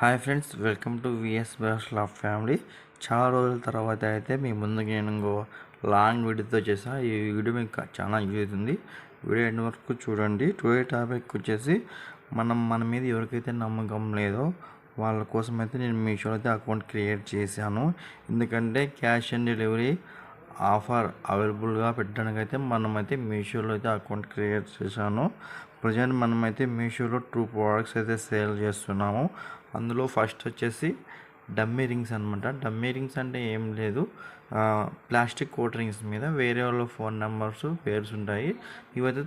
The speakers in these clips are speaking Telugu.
Hi friends, welcome to VS brush love family. చాలా రోజుల తర్వాత అయితే మీ ముందుకు నేను ఇంకో లాంగ్ వీడియోతో చేసా. ఈ వీడియో మీకు చాలా యూజ్ అవుతుంది. వీడియో ఎండ్ వరకు చూడండి. టుడే టాపిక్ వచ్చేసి మన మీద ఎవరికైతే నమ్మకం లేదో వాళ్ళ కోసం అయితే నేను మీషోలో అయితే అకౌంట్ క్రియేట్ చేశాను. ఎందుకంటే క్యాష్ ఆన్ డెలివరీ ఆఫర్ అవైలబుల్గా పెట్టడానికి అయితే మనమైతే మీషోలో అయితే అకౌంట్ క్రియేట్ చేశాను. ప్రజెంట్ మనమైతే మీషోలో 2 ప్రోడక్ట్స్ అయితే సేల్ చేస్తున్నాము. అందులో ఫస్ట్ వచ్చేసి డమ్మీ రింగ్స్ అనమాట. డమ్మీ రింగ్స్ అంటే ఏం లేదు, ప్లాస్టిక్ కోట్ రింగ్స్ మీద వేరే వాళ్ళ ఫోన్ నెంబర్స్ పేర్స్ ఉంటాయి. ఇవైతే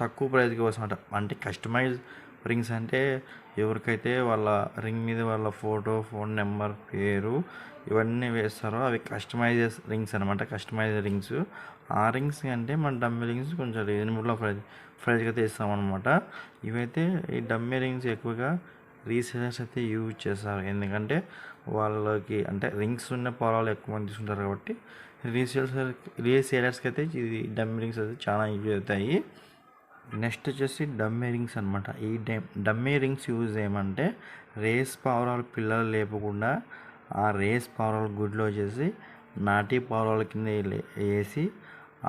తక్కువ ప్రైస్కి వస్తాయి. అంటే కస్టమైజ్ రింగ్స్ అంటే ఎవరికైతే వాళ్ళ రింగ్ మీద వాళ్ళ ఫోటో, ఫోన్ నెంబర్, పేరు ఇవన్నీ వేస్తారో అవి కస్టమైజ్ రింగ్స్ అనమాట. కస్టమైజ్ రింగ్స్ ఆ రింగ్స్ అంటే మన డమ్మీ రింగ్స్ కొంచెం రీజనబుల్ ప్రైస్కి అయితే ఇస్తామన్నమాట. ఇవైతే ఈ డమ్మీ రింగ్స్ ఎక్కువగా రీసేలర్స్ అయితే యూజ్ చేస్తారు. ఎందుకంటే వాళ్ళకి అంటే రింగ్స్ ఉన్న పొలాలు ఎక్కువ మంది తీసుకుంటారు కాబట్టి రీసేలర్స్కి అయితే ఇది డమ్మీ రింగ్స్ అయితే చాలా యూజ్ అవుతాయి. నెక్స్ట్ వచ్చేసి డమ్మీ రింగ్స్ అనమాట. ఈ డమ్మీ రింగ్స్ యూజ్ ఏమంటే రేస్ పావురాలు పిల్లలు లేపకుండా ఆ రేస్ పావురాల గుడ్లో వచ్చేసి నాటి పావురాల కింద వేసి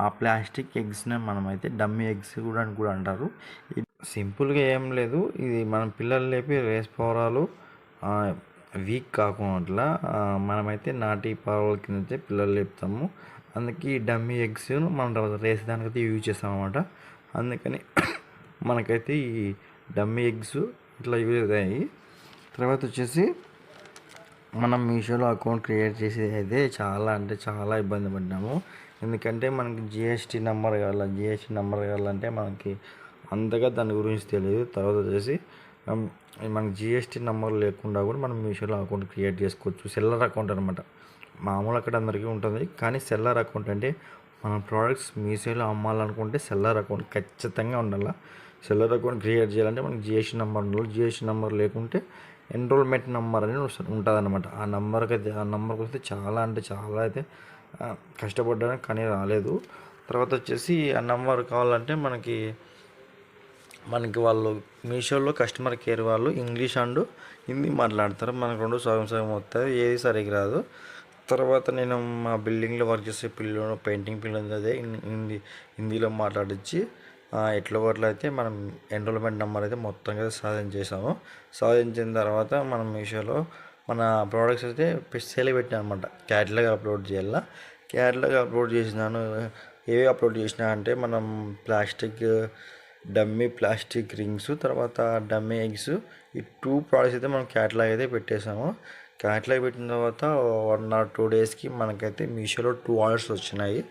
ఆ ప్లాస్టిక్ ఎగ్స్ని మనమైతే డమ్మీ ఎగ్స్ కూడా అంటారు. సింపుల్గా ఏం లేదు, ఇది మనం పిల్లలు లేపి రేస్ పావురాలు వీక్ కాకుండా మనమైతే నాటి పావురాల కింద అయితే పిల్లలు లేపుతాము. అందుకే ఈ డమ్మీ ఎగ్స్ మనం రేస్ దానికైతే యూజ్ చేస్తాం అన్నమాట. అందుకని మనకైతే ఈ డమ్మీ ఎగ్స్ ఇట్లా యూజ్ అవుతాయి. తర్వాత వచ్చేసి మనం మీషోలో అకౌంట్ క్రియేట్ చేసేది అయితే చాలా ఇబ్బంది పడ్డాము. ఎందుకంటే మనకి జిఎస్టీ నెంబర్ కావాలంటే మనకి అంతగా దాని గురించి తెలియదు. తర్వాత వచ్చేసి మనకి జిఎస్టీ నెంబర్ లేకుండా కూడా మనం మీషోలో అకౌంట్ క్రియేట్ చేసుకోవచ్చు. సెల్లర్ అకౌంట్ అనమాట. మామూలు అక్కడ అందరికీ ఉంటుంది, కానీ సెల్లర్ అకౌంట్ అంటే మన ప్రోడక్ట్స్ మీషోలో అమ్మాలనుకుంటే సెల్లర్ అకౌంట్ ఖచ్చితంగా ఉండాలి. సెల్లర్ అకౌంట్ క్రియేట్ చేయాలంటే మనకి జిఎస్టీ నెంబర్ ఉండాలి. జిఎస్టీ నెంబర్ లేకుంటే ఎన్రోల్మెంట్ నెంబర్ అనేది ఉంటుంది అనమాట. ఆ నెంబర్కి వస్తే చాలా అయితే కష్టపడ్డాను, కానీ రాలేదు. తర్వాత వచ్చేసి ఆ నెంబర్ కావాలంటే మనకి వాళ్ళు మీషోలో కస్టమర్ కేర్ వాళ్ళు ఇంగ్లీష్ అండ్ హిందీ మాట్లాడతారు. మనకు రెండు సగం వస్తాయి, ఏది సరిగ్గా రాదు. తర్వాత నేను మా బిల్డింగ్లో వర్క్ చేసే పిల్లలు పెయింటింగ్ పిల్లలు అదే హిందీలో మాట్లాడించి ఎట్లా అయితే మనం ఎన్రోల్మెంట్ నెంబర్ అయితే మొత్తంగా సాధించేసాము. సాధించిన తర్వాత మనం మీషోలో మన ప్రోడక్ట్స్ అయితే సేల్ పెట్టాను అనమాట. క్యాటలాగ్ అప్లోడ్ చేయాల. క్యాటలాగ్ అప్లోడ్ చేసినాను. ఏవి అప్లోడ్ చేసినా అంటే మనం డమ్మీ ప్లాస్టిక్ రింగ్స్, తర్వాత డమ్మీ ఎగ్స్, ఈ 2 ప్రోడక్ట్స్ అయితే మనం క్యాటలాగ్ అయితే పెట్టేసాము. క్యాటలాగ్ పెట్టిన తర్వాత 1 or 2 డేస్కి మనకైతే మీషోలో 2 ఆర్డర్స్ వచ్చినాయి.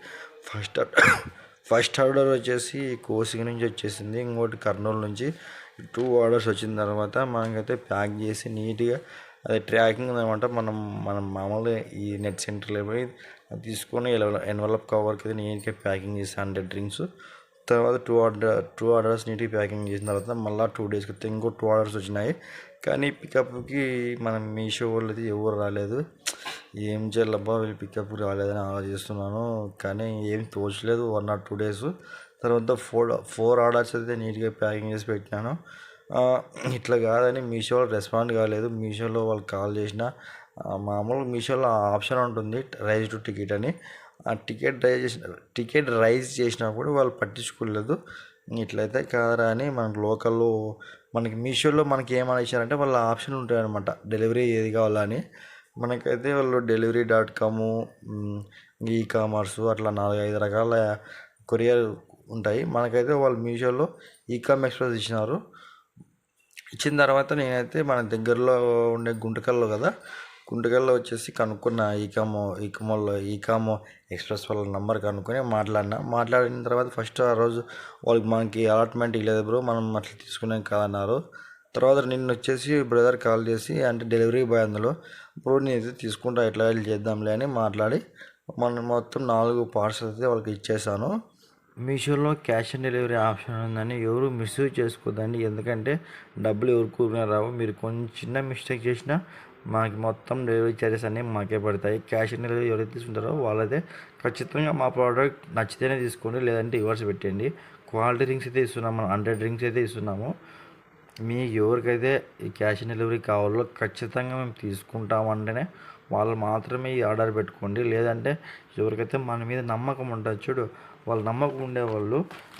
ఫస్ట్ ఆర్డర్ వచ్చేసి కోసిగి నుంచి వచ్చేసింది, ఇంకోటి కర్నూలు నుంచి. 2 ఆర్డర్స్ వచ్చిన తర్వాత మనకైతే ప్యాక్ చేసి నీట్గా అది ట్రాకింగ్ అనమాట. మనం మామూలుగా ఈ నెట్ సెంటర్లో పోయి తీసుకొని ఎన్వలప్ కవర్కి అయితే నీట్గా ప్యాకింగ్ చేసి 100 డ్రింక్స్. తర్వాత 2 ఆర్డర్స్ నీట్గా ప్యాకింగ్ చేసిన తర్వాత మళ్ళీ 2 డేస్కి అయితే ఇంకో 2 ఆర్డర్స్ వచ్చినాయి. కానీ పికప్కి మనం మీషో వాళ్ళు అయితే ఎవరు రాలేదు. ఏం చేయాలబ్బా వీళ్ళు పికప్ రాలేదని ఆలోచిస్తున్నాను, కానీ ఏం తోచలేదు. 1 or 2 డేస్ తర్వాత 4 ఆర్డర్స్ అయితే నీట్గా ప్యాకింగ్ చేసి పెట్టినాను. ఇట్లా కాదని మీషో వాళ్ళు రెస్పాండ్ కాలేదు. మీషోలో వాళ్ళు కాల్ చేసిన మామూలుగా మీషోలో ఆప్షన్ ఉంటుంది రైజ్ టు టికెట్ అని. ఆ టికెట్ రైజ్ చేసినా కూడా వాళ్ళు పట్టించుకోలేదు. ఇట్లయితే కాదరా అని మనకి మీషోలో మనకి ఏమని ఇచ్చారంటే వాళ్ళ ఆప్షన్ ఉంటాయన్నమాట, డెలివరీ ఏది కావాలని. మనకైతే వాళ్ళు delivery.com, ఈకామర్స్ అట్లా 4-5 రకాల కొరియర్ ఉంటాయి. మనకైతే వాళ్ళు మీషోలో ఈకామ్ ఎక్స్ప్రెస్ ఇచ్చినారు. ఇచ్చిన తర్వాత నేనైతే మన దగ్గరలో ఉండే గుంటకల్లో వచ్చేసి కనుక్కున్న ఈకామ్ ఎక్స్ప్రెస్ వాళ్ళ నెంబర్ కనుక్కొని మాట్లాడిన తర్వాత ఫస్ట్ ఆ రోజు వాళ్ళకి మనకి అలాట్మెంట్ ఇవ్వలేదు బ్రో, మనం అట్లా తీసుకున్నాం కాదన్నారు. తర్వాత నిన్న వచ్చేసి బ్రదర్ కాల్ చేసి అంటే డెలివరీ బాయ్ అందులో, బ్రో నేనైతే తీసుకుంటా ఎట్లా చేద్దాంలే అని మాట్లాడి మొత్తం 4 పార్సల్స్ అయితే వాళ్ళకి ఇచ్చేసాను. మీషోలో క్యాష్ ఆన్ డెలివరీ ఆప్షన్ ఉందని ఎవరు మిస్యూజ్ చేసుకోదండి. ఎందుకంటే డబ్బులు ఎవరికి రావు. మీరు కొంచెం చిన్న మిస్టేక్ చేసినా మాకు మొత్తం డెలివరీ ఛార్జెస్ అన్నీ మాకే పడతాయి. క్యాష్ ఆన్ డెలివరీ ఎవరైతే తీసుకుంటారో వాళ్ళైతే ఖచ్చితంగా మా ప్రోడక్ట్ నచ్చితేనే తీసుకోండి, లేదంటే రివర్స్ పెట్టండి. క్వాలిటీ రింగ్స్ అయితే ఇస్తున్నాము, 100 రింగ్స్ అయితే ఇస్తున్నాము. మీకు ఎవరికైతే ఈ క్యాష్ ఆన్ డెలివరీ కావాలో ఖచ్చితంగా మేము తీసుకుంటామంటేనే వాళ్ళు మాత్రమే ఈ ఆర్డర్ పెట్టుకోండి. లేదంటే ఎవరికైతే మన మీద నమ్మకం ఉంటుంది చూడు, వాళ్ళు నమ్మకం ఉండేవాళ్ళు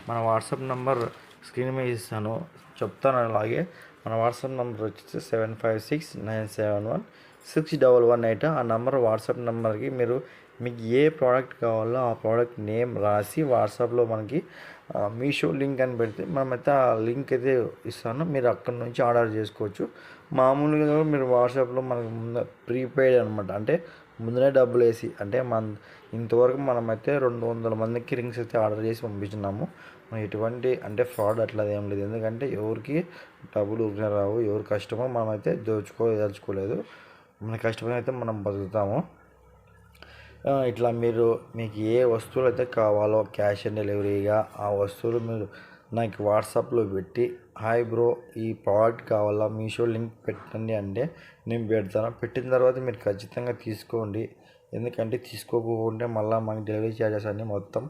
మన వాట్సాప్ నెంబర్ స్క్రీన్ మీద ఇస్తాను, చెప్తాను. అలాగే మన వాట్సాప్ నెంబర్ వచ్చేసి 7569716118. ఆ నెంబర్ వాట్సాప్ నెంబర్కి మీకు ఏ ప్రోడక్ట్ కావాలో ఆ ప్రోడక్ట్ నేమ్ రాసి వాట్సాప్లో మనకి మీషో లింక్ అని పెడితే మనమైతే ఆ లింక్ అయితే ఇస్తాను, మీరు అక్కడి నుంచి ఆర్డర్ చేసుకోవచ్చు. మామూలుగా మీరు వాట్సాప్లో మనకు ముందు ప్రీపెయిడ్ అనమాట, అంటే ముందునే డబ్బులు వేసి, అంటే ఇంతవరకు మనమైతే 200 మందికి రింగ్స్ అయితే ఆర్డర్ చేసి పంపించున్నాము. ఎటువంటి అంటే ఫ్రాడ్ అట్లా ఏం లేదు, ఎందుకంటే ఎవరికి డబ్బులు ఊరికే రావు. ఎవరు కష్టమో మనమైతే దోచుకోలేదు, మన కష్టమైన అయితే మనం బతుకుతాము. ఇట్లా మీకు ఏ వస్తువులు అయితే కావాలో క్యాష్ ఆన్ డెలివరీగా ఆ వస్తువులు మీరు నాకు వాట్సాప్లో పెట్టి, హాయ్ బ్రో ఈ ప్రోడక్ట్ కావాలా మీషో లింక్ పెట్టండి అంటే నేను పెడతాను. పెట్టిన తర్వాత మీరు ఖచ్చితంగా తీసుకోండి, ఎందుకంటే తీసుకోకపోతే మళ్ళీ మనకి డెలివరీ ఛార్జెస్ అన్నీ మొత్తం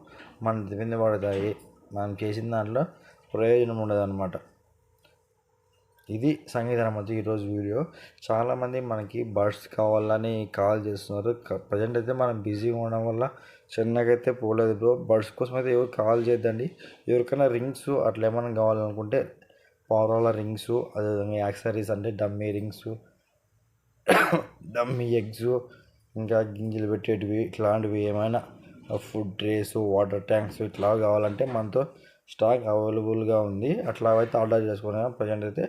మన మీద పడతాయి, మనం చేసిన దాంట్లో ప్రయోజనం ఉండదు అనమాట. ఇది సంగీతం అన్నమాట ఈరోజు వీడియో. చాలామంది మనకి బడ్స్ కావాలని కాల్ చేస్తున్నారు. ప్రజెంట్ అయితే మనం బిజీగా ఉండడం వల్ల చిన్నకైతే పోలేదు బ్రో. బడ్స్ కోసం అయితే ఎవరు కాల్ చేయొద్దండి. ఎవరికైనా రింగ్స్ అట్లా ఏమైనా కావాలనుకుంటే పావురాల రింగ్స్, అదేవిధంగా యాక్సరీస్ అంటే డమ్మీ రింగ్స్, డమ్మీ ఎగ్స్, ఇంకా గింజలు పెట్టేటివి ఇట్లాంటివి ఏమైనా ఫుడ్ ట్రేస్, వాటర్ ట్యాంక్స్ ఇట్లా కావాలంటే మనతో స్టాక్ అవైలబుల్గా ఉంది. అట్లా అయితే ఆర్డర్ చేసుకున్నాం. ప్రజెంట్ అయితే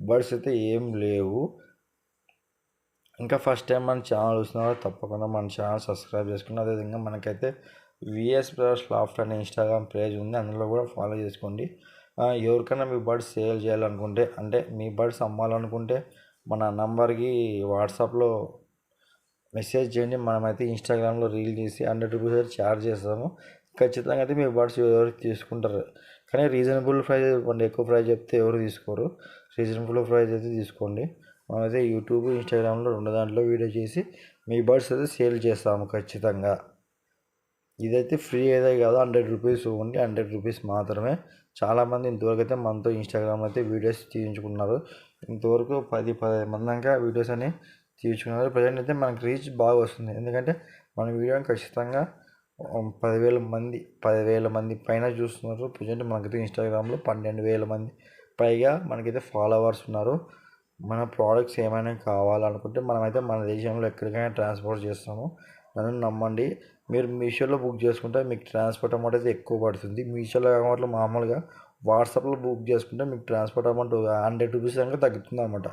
బడ్స్ అయితే ఏం లేవు. ఇంకా ఫస్ట్ టైం మన ఛానల్ చూస్తున్నారు తప్పకుండా మన ఛానల్ సబ్స్క్రైబ్ చేసుకుని, అదేవిధంగా మనకైతే విఎస్ బ్రదర్స్ లాఫ్ట్ అనే ఇన్స్టాగ్రామ్ పేజ్ ఉంది, అందులో కూడా ఫాలో చేసుకోండి. ఎవరికైనా మీ బడ్స్ సేల్ చేయాలనుకుంటే, అంటే మీ బడ్స్ అమ్మాలనుకుంటే మన నంబర్కి వాట్సాప్లో మెసేజ్ చేయండి. మనమైతే ఇన్స్టాగ్రామ్లో రీల్ చేసి 100 రూపీస్ అయితే ఛార్జ్ చేస్తాము. ఖచ్చితంగా అయితే మీ బడ్స్ ఎవరు తీసుకుంటారు, కానీ రీజనబుల్ ప్రైస్ ఇవ్వండి. ఎక్కువ ప్రైస్ చెప్తే ఎవరు తీసుకోరు, రీజనబుల్ ప్రైస్ అయితే తీసుకోండి. మనమైతే యూట్యూబ్, ఇన్స్టాగ్రామ్లో 2 దాంట్లో వీడియో చేసి మీ బడ్స్ అయితే సేల్ చేస్తాము ఖచ్చితంగా. ఇదైతే ఫ్రీ అయితే కాదు, 100 రూపీస్, ఓన్లీ 100 రూపీస్ మాత్రమే. చాలామంది ఇంతవరకు అయితే మనతో ఇన్స్టాగ్రామ్ అయితే వీడియోస్ తీయించుకున్నారు. ఇంతవరకు 10-15 మంది దాకా వీడియోస్ అని తీర్చుకున్నారు. ప్రజెంట్ అయితే మనకి రీచ్ బాగా వస్తుంది, ఎందుకంటే మన వీడియోని ఖచ్చితంగా 10,000 మంది పైన చూస్తున్నారు. ప్రజెంట్ మనకైతే ఇన్స్టాగ్రామ్లో 12,000 మంది పైగా మనకైతే ఫాలోవర్స్ ఉన్నారు. మన ప్రోడక్ట్స్ ఏమైనా కావాలనుకుంటే మనమైతే మన దేశంలో ఎక్కడికైనా ట్రాన్స్పోర్ట్ చేస్తాము. నన్ను నమ్మండి. మీరు మీషోలో బుక్ చేసుకుంటే మీకు ట్రాన్స్పోర్ట్ అమౌంట్ అయితే ఎక్కువ పడుతుంది. మీషోలో అమౌంట్లో మామూలుగా వాట్సాప్లో బుక్ చేసుకుంటే మీకు ట్రాన్స్పోర్ట్ అమౌంట్ 100 రూపీస్ దాకా తగ్గుతుంది అనమాట.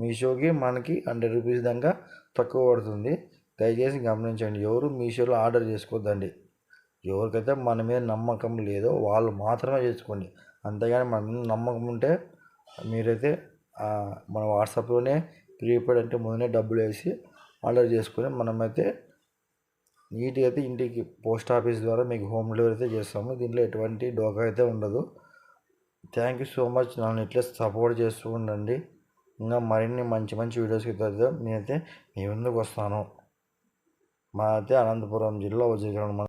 మీషోకి మనకి 100 రూపీస్ దాకా తక్కువ పడుతుంది. దయచేసి గమనించండి, ఎవరు మీషోలో ఆర్డర్ చేసుకోవద్దండి. ఎవరికైతే మన మీద నమ్మకం లేదో వాళ్ళు మాత్రమే చేసుకోండి, అంతేగాని మన మీద నమ్మకం ఉంటే మీరైతే మన వాట్సాప్లోనే ప్రీపెయిడ్ అంటే ముందే డబ్బులు వేసి ఆర్డర్ చేసుకొని మనమైతే నీట్గా అయితే ఇంటికి పోస్ట్ ఆఫీస్ ద్వారా మీకు హోమ్ డెలివరీ అయితే చేస్తాము. దీంట్లో ఎటువంటి డోకా అయితే ఉండదు. Thank you so much. నన్ను ఇట్లా సపోర్ట్ చేస్తూ ఉండండి. ఇంకా మరిన్ని మంచి మంచి వీడియోస్కి నేనైతే మీ ముందుకు వస్తాను. మాదైతే అనంతపురం జిల్లా వజ్రగ్రహం.